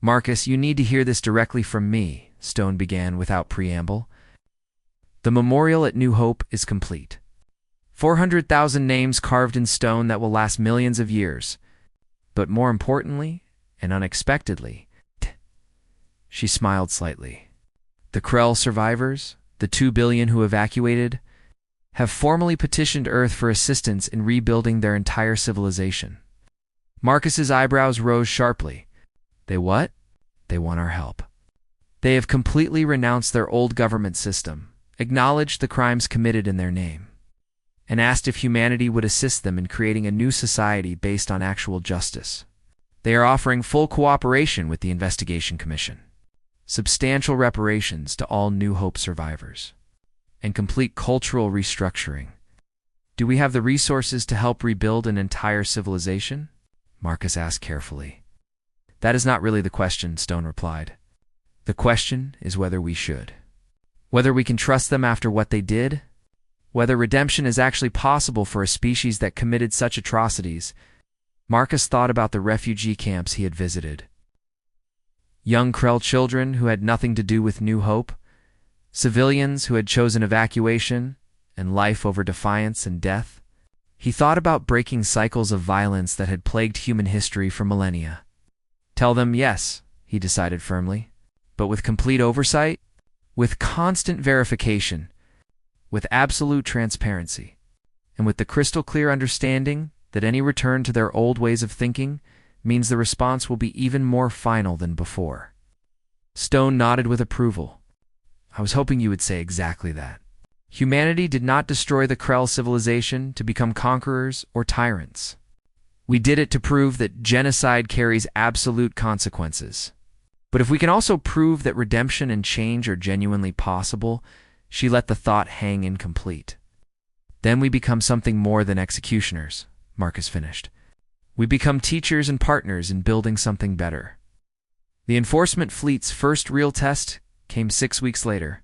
Marcus, you need to hear this directly from me, Stone began without preamble. The memorial at New Hope is complete. 400,000 names carved in stone that will last millions of years. But more importantly, and unexpectedly, she smiled slightly. The Krell survivors, the 2 billion who evacuated, have formally petitioned Earth for assistance in rebuilding their entire civilization. Marcus's eyebrows rose sharply. They what? They want our help. They have completely renounced their old government system, acknowledged the crimes committed in their name, and asked if humanity would assist them in creating a new society based on actual justice. They are offering full cooperation with the investigation commission, substantial reparations to all New Hope survivors, and complete cultural restructuring. Do we have the resources to help rebuild an entire civilization? Marcus asked carefully. That is not really the question, Stone replied. The question is whether we should. Whether we can trust them after what they did, whether redemption is actually possible for a species that committed such atrocities. Marcus thought about the refugee camps he had visited. Young Krell children who had nothing to do with New Hope, civilians who had chosen evacuation and life over defiance and death. He thought about breaking cycles of violence that had plagued human history for millennia. Tell them yes, he decided firmly, but with complete oversight, with constant verification, with absolute transparency, and with the crystal-clear understanding that any return to their old ways of thinking means the response will be even more final than before. Stone nodded with approval. I was hoping you would say exactly that. Humanity did not destroy the Krell civilization to become conquerors or tyrants. We did it to prove that genocide carries absolute consequences. But if we can also prove that redemption and change are genuinely possible, she let the thought hang incomplete. Then we become something more than executioners, Marcus finished. We become teachers and partners in building something better. The enforcement fleet's first real test came 6 weeks later.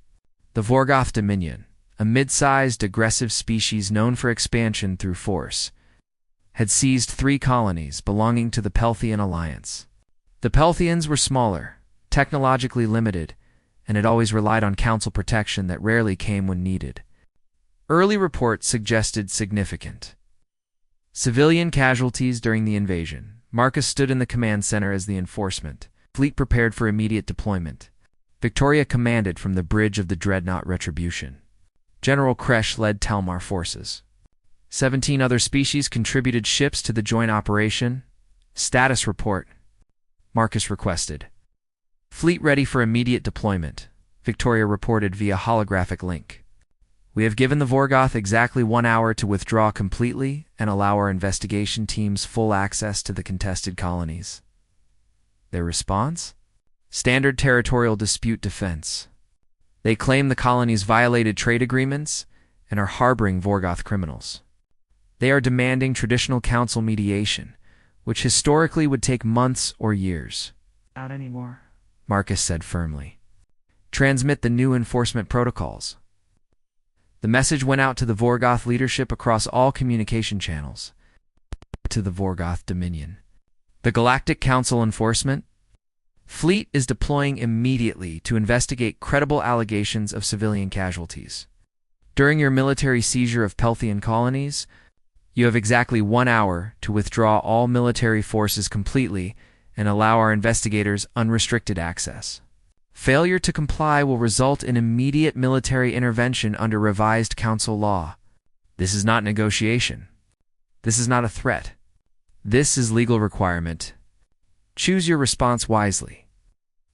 The Vorgoth Dominion, a mid-sized, aggressive species known for expansion through force, had seized 3 colonies belonging to the Pelthian Alliance. The Pelthians were smaller, technologically limited, and had always relied on council protection that rarely came when needed. Early reports suggested significant Civilian casualties during the invasion. Marcus stood in the command center as the enforcement. Fleet prepared for immediate deployment. Victoria commanded from the bridge of the dreadnought Retribution. General Kresh led Talmar forces. 17 other species contributed ships to the joint operation. Status report. Marcus requested. Fleet ready for immediate deployment. Victoria reported via holographic link. We have given the Vorgoth exactly 1 hour to withdraw completely and allow our investigation teams full access to the contested colonies. Their response? Standard territorial dispute defense. They claim the colonies violated trade agreements and are harboring Vorgoth criminals. They are demanding traditional council mediation, which historically would take months or years. Not anymore, Marcus said firmly. Transmit the new enforcement protocols. The message went out to the Vorgoth leadership across all communication channels. To the Vorgoth Dominion. The Galactic Council enforcement. Fleet is deploying immediately to investigate credible allegations of civilian casualties. During your military seizure of Pelthian colonies, you have exactly 1 hour to withdraw all military forces completely and allow our investigators unrestricted access. Failure to comply will result in immediate military intervention under revised council law. This is not negotiation. This is not a threat. This is legal requirement. Choose your response wisely.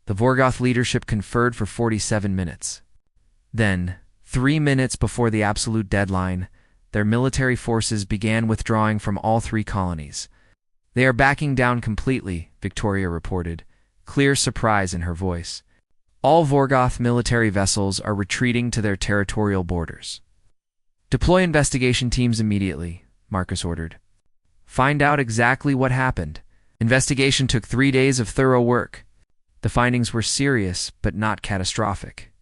The Vorgoth leadership conferred for 47 minutes. Then, 3 minutes before the absolute deadline, their military forces began withdrawing from all 3 colonies. They are backing down completely, Victoria reported, clear surprise in her voice. All Vorgoth military vessels are retreating to their territorial borders. Deploy investigation teams immediately, Marcus ordered. Find out exactly what happened. Investigation took 3 days of thorough work. The findings were serious, but not catastrophic.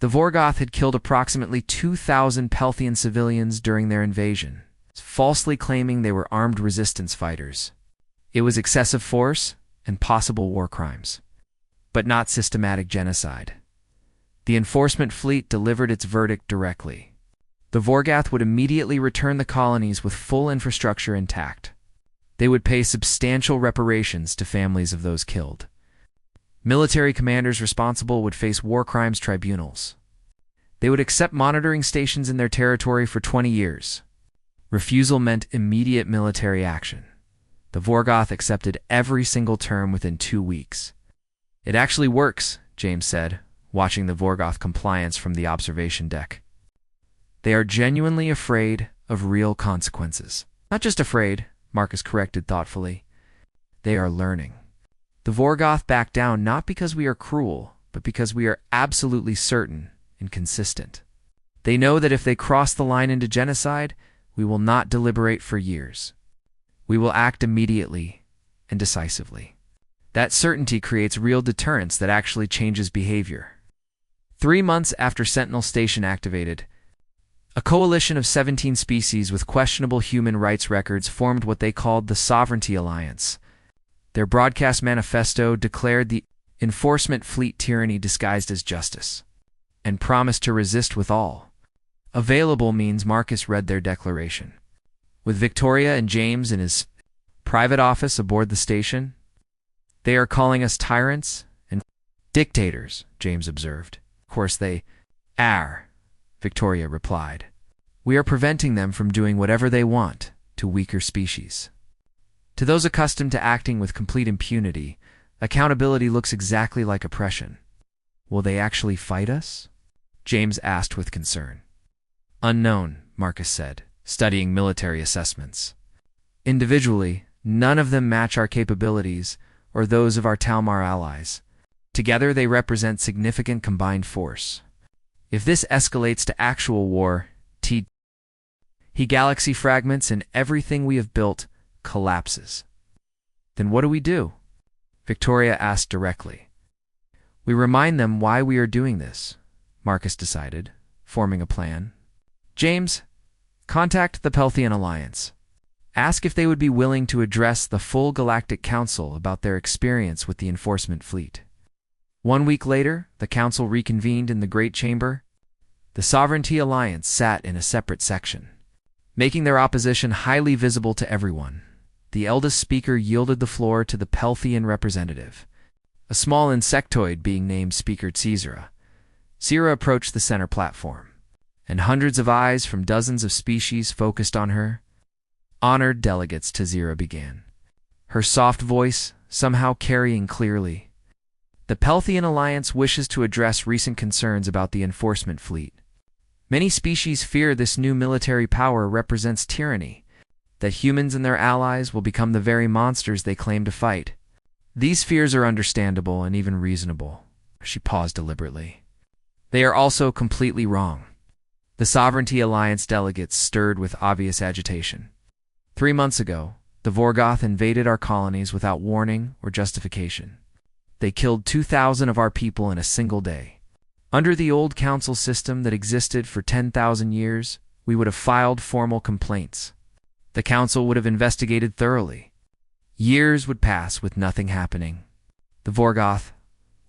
The Vorgoth had killed approximately 2,000 Pelthian civilians during their invasion, falsely claiming they were armed resistance fighters. It was excessive force and possible war crimes, but not systematic genocide. The enforcement fleet delivered its verdict directly. The Vorgoth would immediately return the colonies with full infrastructure intact. They would pay substantial reparations to families of those killed. Military commanders responsible would face war crimes tribunals. They would accept monitoring stations in their territory for 20 years. Refusal meant immediate military action. The Vorgoth accepted every single term within 2 weeks. It actually works, James said, watching the Vorgoth compliance from the observation deck. They are genuinely afraid of real consequences. Not just afraid, Marcus corrected thoughtfully. They are learning. The Vorgoth back down not because we are cruel, but because we are absolutely certain and consistent. They know that if they cross the line into genocide, we will not deliberate for years. We will act immediately and decisively. That certainty creates real deterrence that actually changes behavior. 3 months after Sentinel Station activated, a coalition of 17 species with questionable human rights records formed what they called the Sovereignty Alliance. Their broadcast manifesto declared the enforcement fleet tyranny disguised as justice, and promised to resist with all available means. Marcus read their declaration. With Victoria and James in his private office aboard the station, they are calling us tyrants and dictators, James observed. Of course they are, Victoria replied. We are preventing them from doing whatever they want to weaker species. To those accustomed to acting with complete impunity, accountability looks exactly like oppression. Will they actually fight us? James asked with concern. Unknown, Marcus said, studying military assessments. Individually, none of them match our capabilities or those of our Talmar allies. Together they represent significant combined force. If this escalates to actual war, galaxy fragments and everything we have built collapses. Then what do we do? Victoria asked directly. We remind them why we are doing this, Marcus decided, forming a plan. James, contact the Pelthian Alliance. Ask if they would be willing to address the full Galactic Council about their experience with the enforcement fleet. 1 week later, the council reconvened in the Great Chamber. The Sovereignty Alliance sat in a separate section. making their opposition highly visible to everyone. The eldest speaker yielded the floor to the Pelthian representative, a small insectoid being named Speaker Caesara. Sierra approached the center platform, and hundreds of eyes from dozens of species focused on her. Honored delegates, Tazira began, her soft voice somehow carrying clearly. The Pelthian Alliance wishes to address recent concerns about the enforcement fleet. Many species fear this new military power represents tyranny, that humans and their allies will become the very monsters they claim to fight. These fears are understandable and even reasonable. She paused deliberately. They are also completely wrong. The Sovereignty Alliance delegates stirred with obvious agitation. 3 months ago, the Vorgoth invaded our colonies without warning or justification. They killed 2,000 of our people in a single day. Under the old council system that existed for 10,000 years, we would have filed formal complaints. The council would have investigated thoroughly. Years would pass with nothing happening. The Vorgoth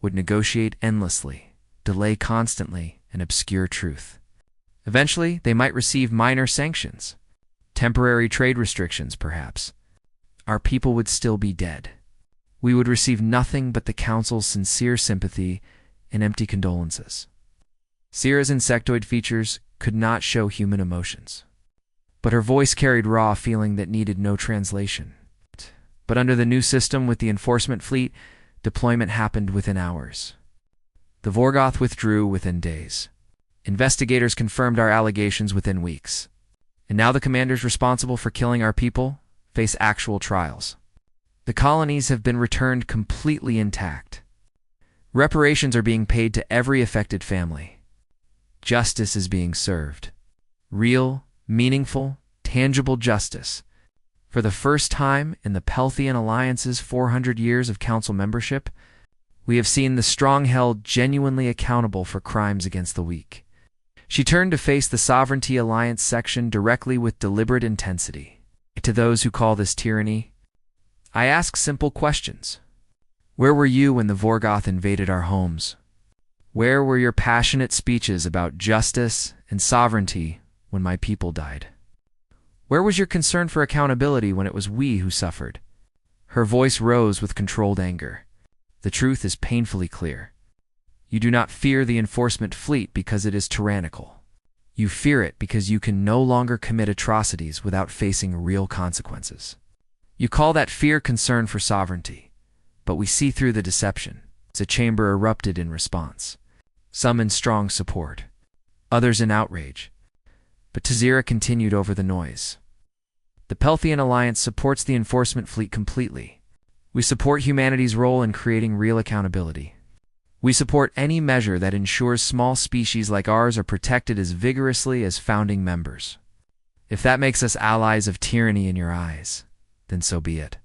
would negotiate endlessly, delay constantly, and obscure truth. Eventually, they might receive minor sanctions, temporary trade restrictions, perhaps. Our people would still be dead. We would receive nothing but the council's sincere sympathy and empty condolences. Sierra's insectoid features could not show human emotions, but her voice carried raw feeling that needed no translation. But under the new system with the enforcement fleet, deployment happened within hours. The Vorgoth withdrew within days. Investigators confirmed our allegations within weeks. And now the commanders responsible for killing our people face actual trials. The colonies have been returned completely intact. Reparations are being paid to every affected family. Justice is being served. Real, meaningful, tangible justice. For the first time in the Pelthian Alliance's 400 years of council membership, we have seen the strong held genuinely accountable for crimes against the weak. She turned to face the Sovereignty Alliance section directly with deliberate intensity. To those who call this tyranny, I ask simple questions. Where were you when the Vorgoth invaded our homes? Where were your passionate speeches about justice and sovereignty when my people died? Where was your concern for accountability when it was we who suffered? Her voice rose with controlled anger. The truth is painfully clear. You do not fear the enforcement fleet because it is tyrannical. You fear it because you can no longer commit atrocities without facing real consequences. You call that fear concern for sovereignty, but we see through the deception. The chamber erupted in response, some in strong support, others in outrage. But Tazira continued over the noise. The Pelthian Alliance supports the enforcement fleet completely. We support humanity's role in creating real accountability. We support any measure that ensures small species like ours are protected as vigorously as founding members. If that makes us allies of tyranny in your eyes, then so be it.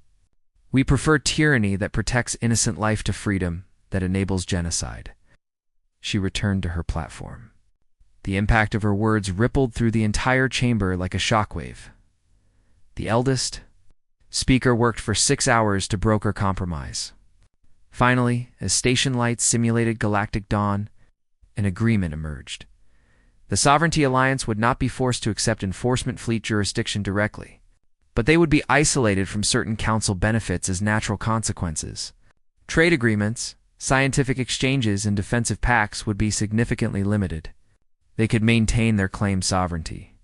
We prefer tyranny that protects innocent life to freedom that enables genocide. She returned to her platform. The impact of her words rippled through the entire chamber like a shockwave. The eldest speaker worked for 6 hours to broker compromise. Finally, as station lights simulated galactic dawn, an agreement emerged. The Sovereignty Alliance would not be forced to accept enforcement fleet jurisdiction directly, but they would be isolated from certain council benefits as natural consequences. Trade agreements, scientific exchanges, and defensive pacts would be significantly limited. They could maintain their claimed sovereignty,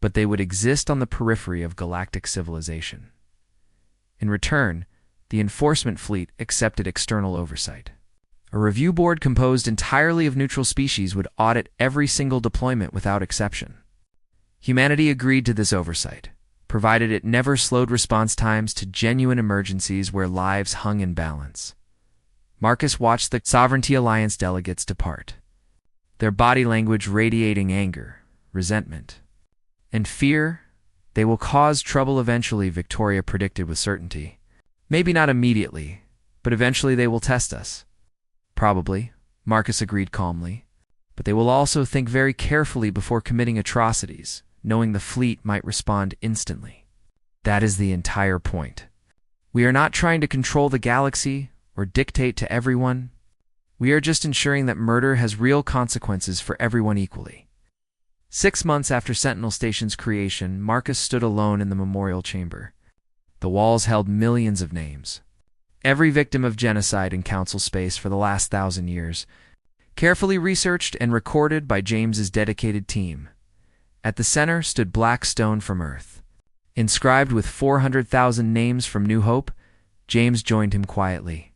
but they would exist on the periphery of galactic civilization. In return, the enforcement fleet accepted external oversight. A review board composed entirely of neutral species would audit every single deployment without exception. Humanity agreed to this oversight, provided it never slowed response times to genuine emergencies where lives hung in balance. Marcus watched the Sovereignty Alliance delegates depart, their body language radiating anger, resentment, and fear. They will cause trouble eventually, Victoria predicted with certainty. Maybe not immediately, but eventually they will test us. Probably, Marcus agreed calmly, but they will also think very carefully before committing atrocities, knowing the fleet might respond instantly. That is the entire point. We are not trying to control the galaxy or dictate to everyone. We are just ensuring that murder has real consequences for everyone equally. 6 months after Sentinel Station's creation, Marcus stood alone in the memorial chamber. The walls held millions of names. Every victim of genocide in Council space for the last 1,000 years, carefully researched and recorded by James's dedicated team. At the center stood black stone from Earth. Inscribed with 400,000 names from New Hope, James joined him quietly,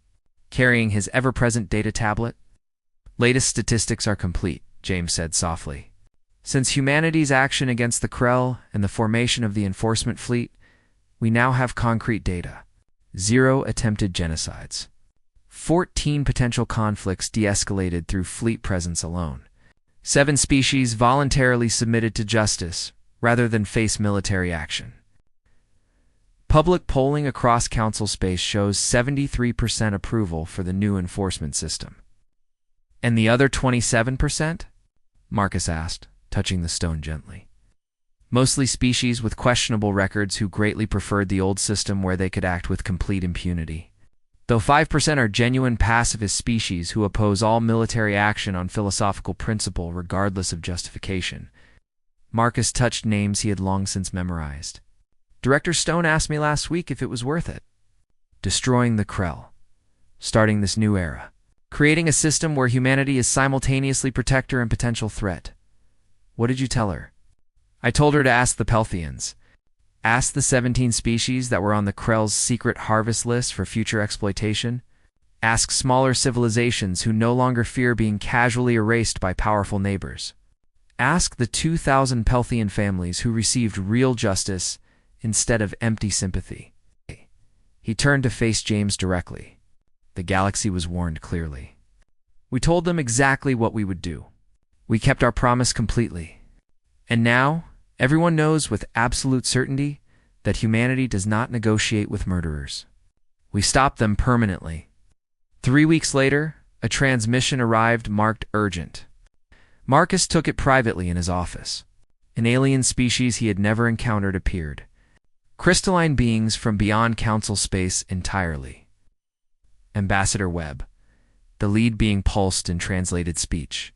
carrying his ever-present data tablet. "Latest statistics are complete," James said softly. "Since humanity's action against the Krell and the formation of the enforcement fleet, we now have concrete data. 0 attempted genocides. 14 potential conflicts de-escalated through fleet presence alone. 7 species voluntarily submitted to justice rather than face military action. Public polling across Council space shows 73% approval for the new enforcement system." "And the other 27%? Marcus asked, touching the stone gently. "Mostly species with questionable records who greatly preferred the old system where they could act with complete impunity. Though 5% are genuine pacifist species who oppose all military action on philosophical principle regardless of justification." Marcus touched names he had long since memorized. "Director Stone asked me last week if it was worth it. Destroying the Krell. Starting this new era. Creating a system where humanity is simultaneously protector and potential threat. What did you tell her?" "I told her to ask the Pelthians. Ask the 17 species that were on the Krell's secret harvest list for future exploitation. Ask smaller civilizations who no longer fear being casually erased by powerful neighbors. Ask the 2,000 Pelthian families who received real justice instead of empty sympathy." He turned to face James directly. The galaxy was warned clearly. "We told them exactly what we would do. We kept our promise completely. And now, everyone knows with absolute certainty that humanity does not negotiate with murderers. We stopped them permanently." 3 weeks later, a transmission arrived marked urgent. Marcus took it privately in his office. An alien species he had never encountered appeared. Crystalline beings from beyond Council space entirely. Ambassador Webb, the lead being pulsed in translated speech.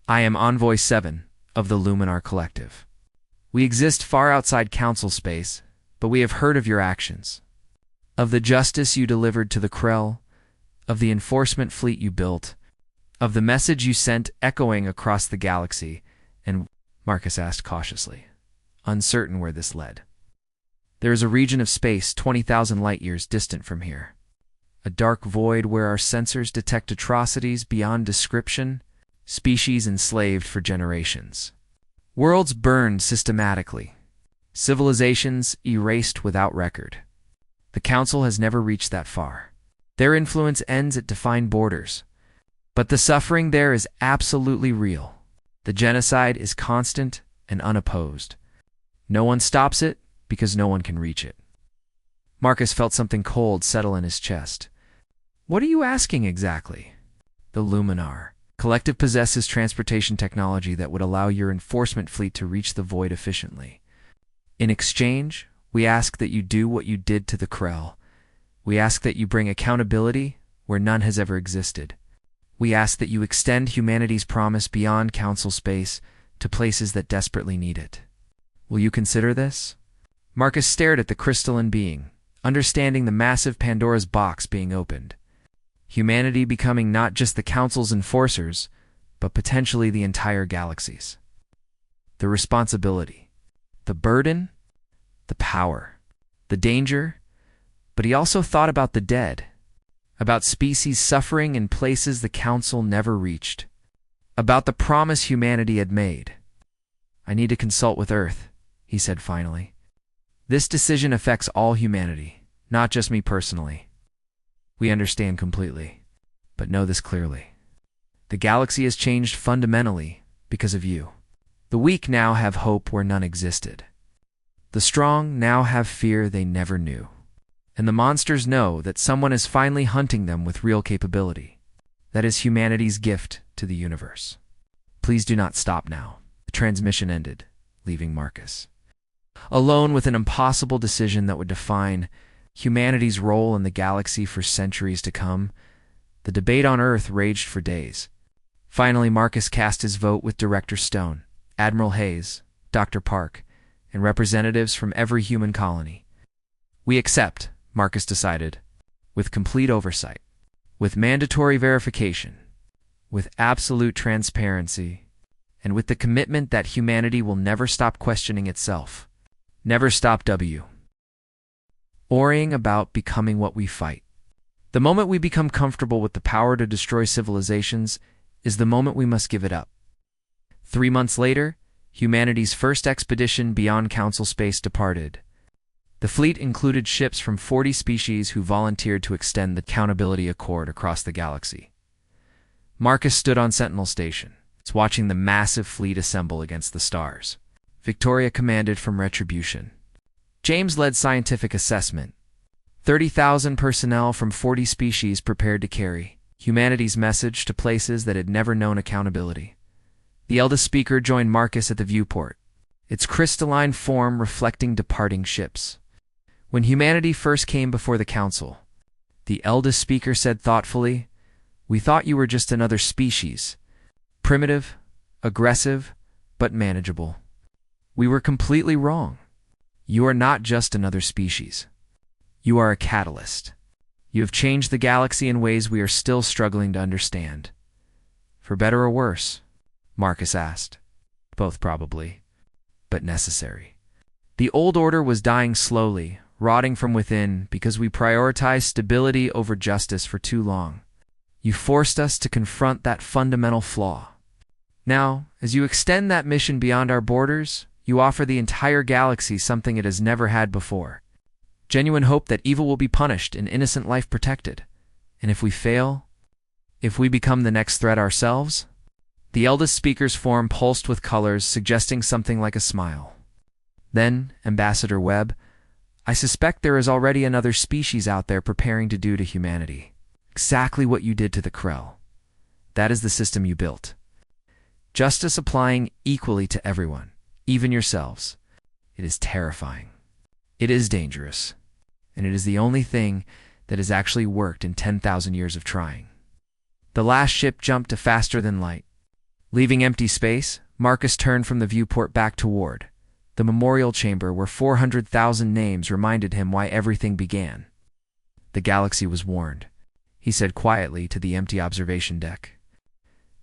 "I am Envoy 7 of the Luminar Collective. We exist far outside Council space, but we have heard of your actions. Of the justice you delivered to the Krell, of the enforcement fleet you built, of the message you sent echoing across the galaxy, and," Marcus asked cautiously, uncertain where this led. "There is a region of space 20,000 light-years distant from here. A dark void where our sensors detect atrocities beyond description, species enslaved for generations. Worlds burned systematically, civilizations erased without record. The Council has never reached that far. Their influence ends at defined borders. But the suffering there is absolutely real. The genocide is constant and unopposed. No one stops it because no one can reach it." Marcus felt something cold settle in his chest. "What are you asking exactly?" "The Luminar Collective possesses transportation technology that would allow your enforcement fleet to reach the void efficiently. In exchange, we ask that you do what you did to the Krell. We ask that you bring accountability where none has ever existed. We ask that you extend humanity's promise beyond Council space to places that desperately need it. Will you consider this?" Marcus stared at the crystalline being, understanding the massive Pandora's box being opened. Humanity becoming not just the Council's enforcers, but potentially the entire galaxies. The responsibility, the burden, the power, the danger, but he also thought about the dead, about species suffering in places the Council never reached, about the promise humanity had made. "I need to consult with Earth," he said finally. "This decision affects all humanity, not just me personally. We understand completely, but know this clearly. The galaxy has changed fundamentally because of you. The weak now have hope where none existed. The strong now have fear they never knew. And the monsters know that someone is finally hunting them with real capability. That is humanity's gift to the universe. Please do not stop now." The transmission ended, leaving Marcus alone with an impossible decision that would define humanity's role in the galaxy for centuries to come. The debate on Earth raged for days. Finally, Marcus cast his vote with Director Stone, Admiral Hayes, Dr. Park, and representatives from every human colony. We accept, Marcus decided, with complete oversight, with mandatory verification, with absolute transparency, and with the commitment that humanity will never stop questioning itself, never stop worrying about becoming what we fight. The moment we become comfortable with the power to destroy civilizations is the moment we must give it up. 3 months later, humanity's first expedition beyond Council space departed. The fleet included ships from 40 species who volunteered to extend the accountability accord across the galaxy. Marcus stood on Sentinel Station, watching the massive fleet assemble against the stars. Victoria commanded from Retribution. James led scientific assessment. 30,000 personnel from 40 species prepared to carry humanity's message to places that had never known accountability. The eldest speaker joined Marcus at the viewport, its crystalline form reflecting departing ships. When humanity first came before the council, the eldest speaker said thoughtfully, "We thought you were just another species, primitive, aggressive, but manageable. We were completely wrong. You are not just another species. You are a catalyst. You have changed the galaxy in ways we are still struggling to understand." "For better or worse?" Marcus asked. "Both probably, but necessary. The old order was dying slowly, rotting from within because we prioritized stability over justice for too long. You forced us to confront that fundamental flaw. Now, as you extend that mission beyond our borders, you offer the entire galaxy something it has never had before. Genuine hope that evil will be punished and innocent life protected. And if we fail, if we become the next threat ourselves?" The eldest speaker's form pulsed with colors, suggesting something like a smile. "Then, Ambassador Webb, I suspect there is already another species out there preparing to do to humanity exactly what you did to the Krell. That is the system you built. Justice applying equally to everyone, even yourselves. It is terrifying. It is dangerous. And it is the only thing that has actually worked in 10,000 years of trying." The last ship jumped to faster than light. Leaving empty space, Marcus turned from the viewport back toward the memorial chamber where 400,000 names reminded him why everything began. "The galaxy was warned," he said quietly to the empty observation deck.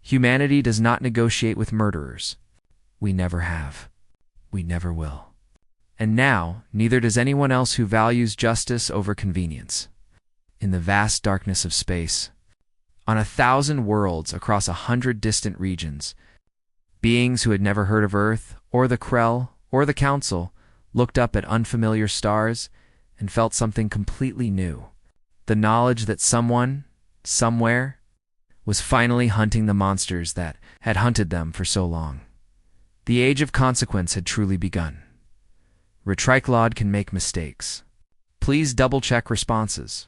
"Humanity does not negotiate with murderers. We never have. We never will. And now, neither does anyone else who values justice over convenience." In the vast darkness of space, on 1,000 worlds across 100 distant regions, beings who had never heard of Earth, or the Krell, or the Council, looked up at unfamiliar stars and felt something completely new. The knowledge that someone, somewhere, was finally hunting the monsters that had hunted them for so long. The age of consequence had truly begun. Retriclod can make mistakes. Please double-check responses.